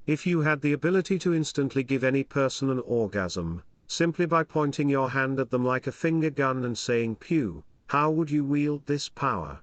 If you had the ability to instantly give any person an orgasm, simply by pointing your hand at them like a finger gun and saying pew, how would you wield this power?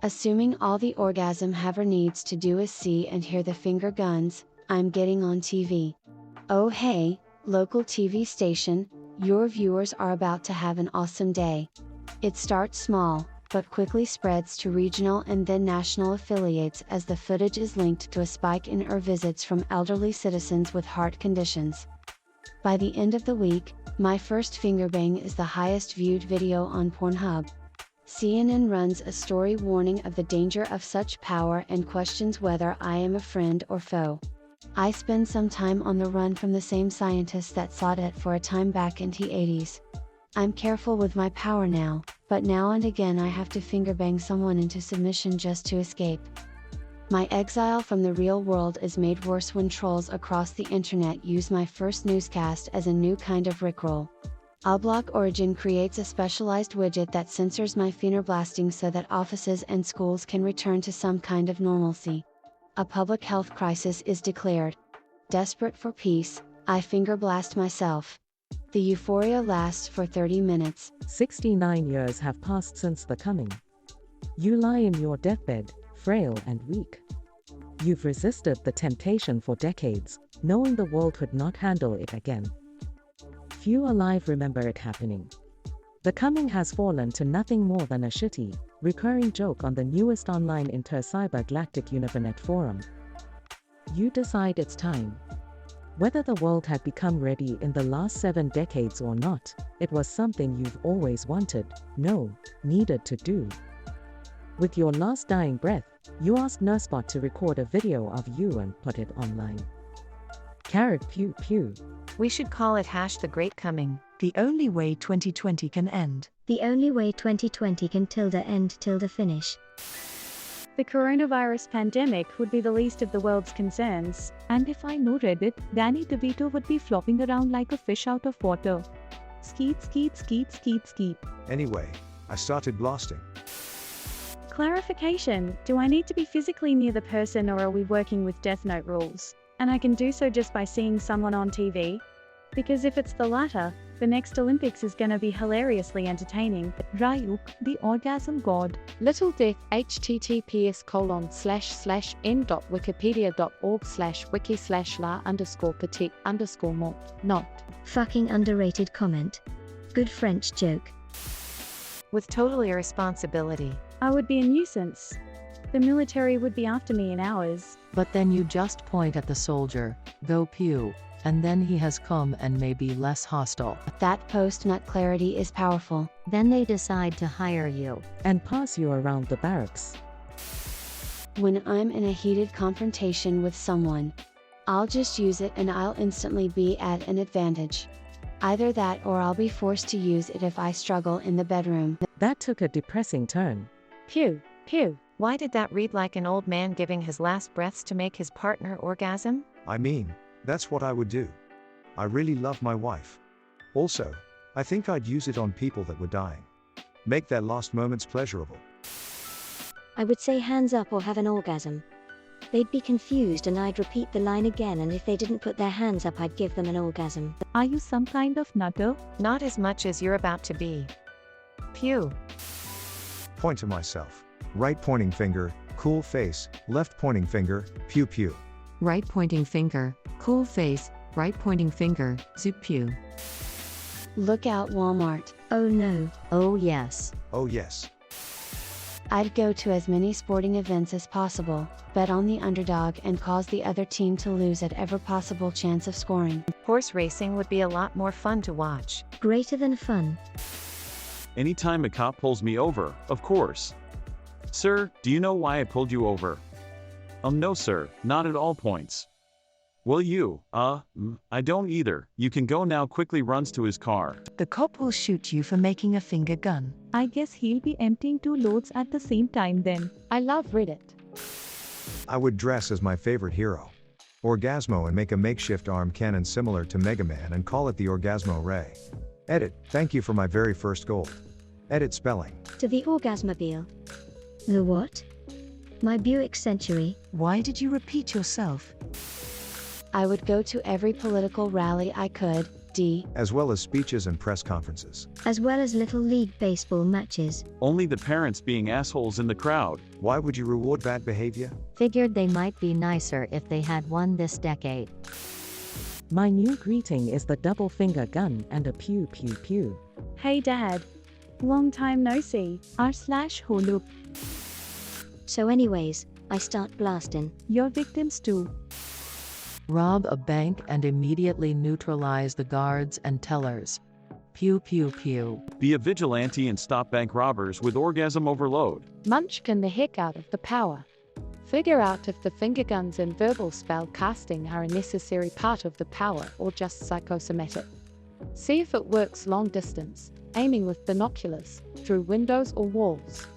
Assuming all the orgasm haver needs to do is see and hear the finger guns, I'm getting on TV. Oh hey, local TV station, your viewers are about to have an awesome day. It starts small, but quickly spreads to regional and then national affiliates as the footage is linked to a spike in visits from elderly citizens with heart conditions. By the end of the week, my first finger bang is the highest viewed video on Pornhub. CNN runs a story warning of the danger of such power and questions whether I am a friend or foe. I spend some time on the run from the same scientists that sought it for a time back in the 80s. I'm careful with my power now, but now and again I have to finger bang someone into submission just to escape. My exile from the real world is made worse when trolls across the internet use my first newscast as a new kind of rickroll. Block Origin creates a specialized widget that censors my finger blasting so that offices and schools can return to some kind of normalcy. A public health crisis is declared. Desperate for peace, I finger blast myself. The euphoria lasts for 30 minutes. 69 years have passed since the coming. You lie in your deathbed, frail and weak. You've resisted the temptation for decades, knowing the world could not handle it again. Few alive remember it happening. The coming has fallen to nothing more than a shitty, recurring joke on the newest online inter-cyber-galactic univernet forum. You decide it's time. Whether the world had become ready in the last 7 decades or not, it was something you've always wanted, needed to do. With your last dying breath, you asked Nursebot to record a video of you and put it online. Carrot pew pew. We should call it # the Great Coming. The only way 2020 can end. The only way 2020 can end finish. The coronavirus pandemic would be the least of the world's concerns. And if I know Reddit, Danny DeVito would be flopping around like a fish out of water. Skeet skeet skeet skeet skeet. Anyway, I started blasting. Clarification, do I need to be physically near the person or are we working with Death Note rules? And I can do so just by seeing someone on TV? Because if it's the latter, the next Olympics is gonna be hilariously entertaining. Ryuk, the orgasm god. Little Death https://n.wikipedia.org/wiki/la_petite_mort. Not. Fucking underrated comment. Good French joke. With total irresponsibility. I would be a nuisance. The military would be after me in hours. But then you just point at the soldier, go pew, and then he has come and may be less hostile. That post-nut clarity is powerful. Then they decide to hire you. And pass you around the barracks. When I'm in a heated confrontation with someone, I'll just use it and I'll instantly be at an advantage. Either that or I'll be forced to use it if I struggle in the bedroom. That took a depressing turn. Pew, pew. Why did that read like an old man giving his last breaths to make his partner orgasm? I mean, that's what I would do. I really love my wife. Also, I think I'd use it on people that were dying. Make their last moments pleasurable. I would say hands up or have an orgasm. They'd be confused and I'd repeat the line again, and if they didn't put their hands up I'd give them an orgasm. Are you some kind of nutter? Not as much as you're about to be. Pew. Point to myself. Right pointing finger, cool face, left pointing finger, pew pew. Right pointing finger, cool face, right pointing finger, zoop pew. Look out Walmart. Oh no. Oh yes. Oh yes. I'd go to as many sporting events as possible, bet on the underdog and cause the other team to lose at every possible chance of scoring. Horse racing would be a lot more fun to watch. Greater than fun. Anytime a cop pulls me over, of course. Sir, do you know why I pulled you over? No sir, not at all points. Well you, I don't either. You can go now. Quickly runs to his car. The cop will shoot you for making a finger gun. I guess he'll be emptying 2 loads at the same time then. I love Reddit. I would dress as my favorite hero, Orgasmo, and make a makeshift arm cannon similar to Mega Man and call it the Orgasmo Ray. Edit, thank you for my very first gold. Edit spelling. To the Orgasmobile. The what? My Buick Century. Why did you repeat yourself? I would go to every political rally I could, D. As well as speeches and press conferences. As well as Little League baseball matches. Only the parents being assholes in the crowd. Why would you reward bad behavior? Figured they might be nicer if they had won this decade. My new greeting is the double finger gun and a pew pew pew. Hey Dad. Long time no see. r/holo. So anyways, I start blasting. Your victims too. Rob a bank and immediately neutralize the guards and tellers. Pew pew pew. Be a vigilante and stop bank robbers with orgasm overload. Munchkin the heck out of the power. Figure out if the finger guns and verbal spell casting are a necessary part of the power or just psychosomatic. See if it works long distance, aiming with binoculars, through windows or walls.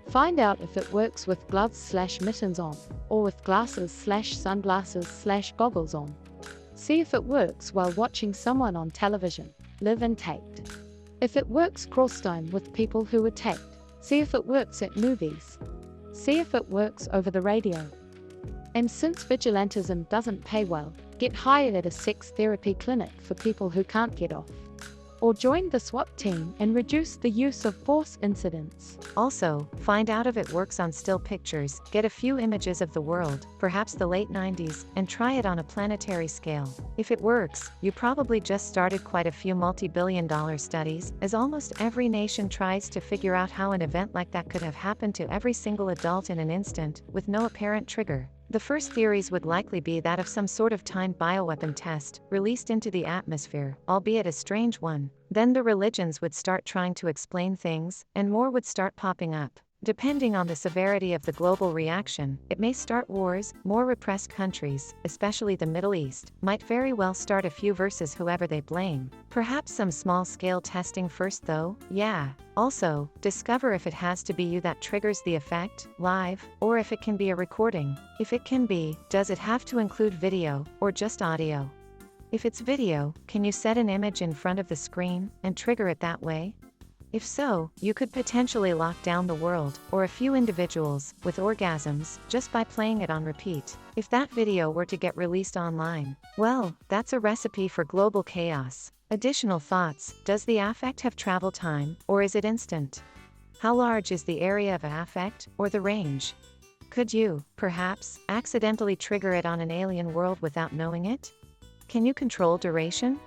Find out if it works with gloves/mittens on, or with glasses/sunglasses/goggles on. See if it works while watching someone on television, live and taped. If it works cross-time with people who were taped, see if it works at movies. See if it works over the radio. And since vigilantism doesn't pay well, get hired at a sex therapy clinic for people who can't get off. Or join the SWAT team and reduce the use of force incidents. Also, find out if it works on still pictures, get a few images of the world, perhaps the late 90s, and try it on a planetary scale. If it works, you probably just started quite a few multi-billion-dollar studies, as almost every nation tries to figure out how an event like that could have happened to every single adult in an instant, with no apparent trigger. The first theories would likely be that of some sort of timed bioweapon test, released into the atmosphere, albeit a strange one. Then the religions would start trying to explain things, and more would start popping up. Depending on the severity of the global reaction, it may start wars. More repressed countries, especially the Middle East, might very well start a few versus whoever they blame. Perhaps some small-scale testing first though, yeah. Also, discover if it has to be you that triggers the effect, live, or if it can be a recording. If it can be, does it have to include video, or just audio? If it's video, can you set an image in front of the screen, and trigger it that way? If so, you could potentially lock down the world, or a few individuals, with orgasms, just by playing it on repeat. If that video were to get released online, well, that's a recipe for global chaos. Additional thoughts: does the affect have travel time, or is it instant? How large is the area of affect, or the range? Could you, perhaps, accidentally trigger it on an alien world without knowing it? Can you control duration?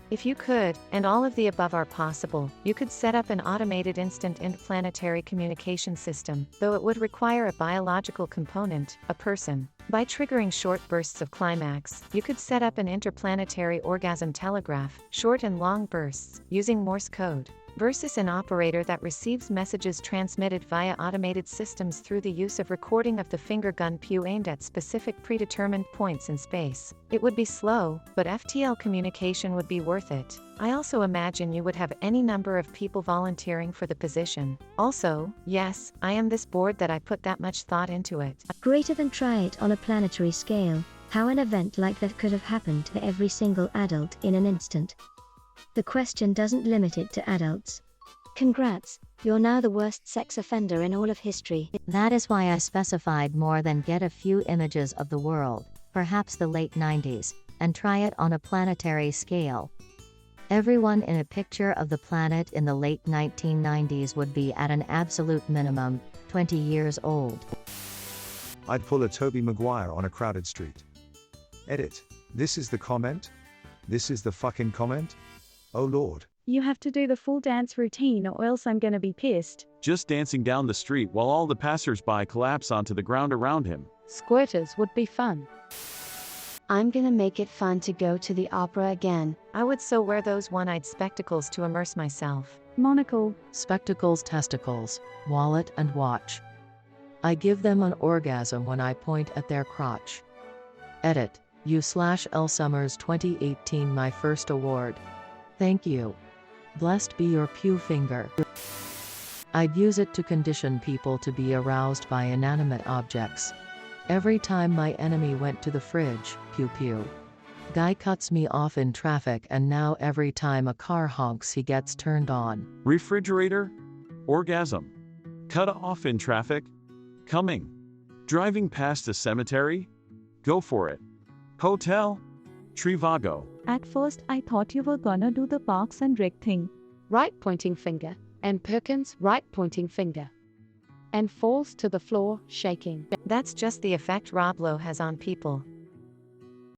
If you could, and all of the above are possible, you could set up an automated instant interplanetary communication system, though it would require a biological component, a person. By triggering short bursts of climax, you could set up an interplanetary orgasm telegraph, short and long bursts, using Morse code. Versus an operator that receives messages transmitted via automated systems through the use of recording of the finger gun pew aimed at specific predetermined points in space. It would be slow, but FTL communication would be worth it. I also imagine you would have any number of people volunteering for the position. Also, yes, I am this bored that I put that much thought into it. Greater than try it on a planetary scale, how an event like that could have happened to every single adult in an instant. The question doesn't limit it to adults. Congrats, you're now the worst sex offender in all of history. That is why I specified more than get a few images of the world, perhaps the late 90s, and try it on a planetary scale. Everyone in a picture of the planet in the late 1990s would be at an absolute minimum, 20 years old. I'd pull a Tobey Maguire on a crowded street. Edit. This is the comment? This is the fucking comment? Oh lord. You have to do the full dance routine or else I'm gonna be pissed. Just dancing down the street while all the passers-by collapse onto the ground around him. Squirters would be fun. I'm gonna make it fun to go to the opera again. I would so wear those one-eyed spectacles to immerse myself. Monocle. Spectacles, testicles, wallet and watch. I give them an orgasm when I point at their crotch. Edit. U/L Summers 2018 my first award. Thank you. Blessed be your pew finger. I'd use it to condition people to be aroused by inanimate objects. Every time my enemy went to the fridge, pew pew. Guy cuts me off in traffic and now every time a car honks he gets turned on. Refrigerator? Orgasm. Cut off in traffic? Coming. Driving past a cemetery? Go for it. Hotel? Trivago. At first I thought you were gonna do the Parks and Rec thing. Right pointing finger, and Perkins right pointing finger. And falls to the floor, shaking. That's just the effect Rob Lowe has on people.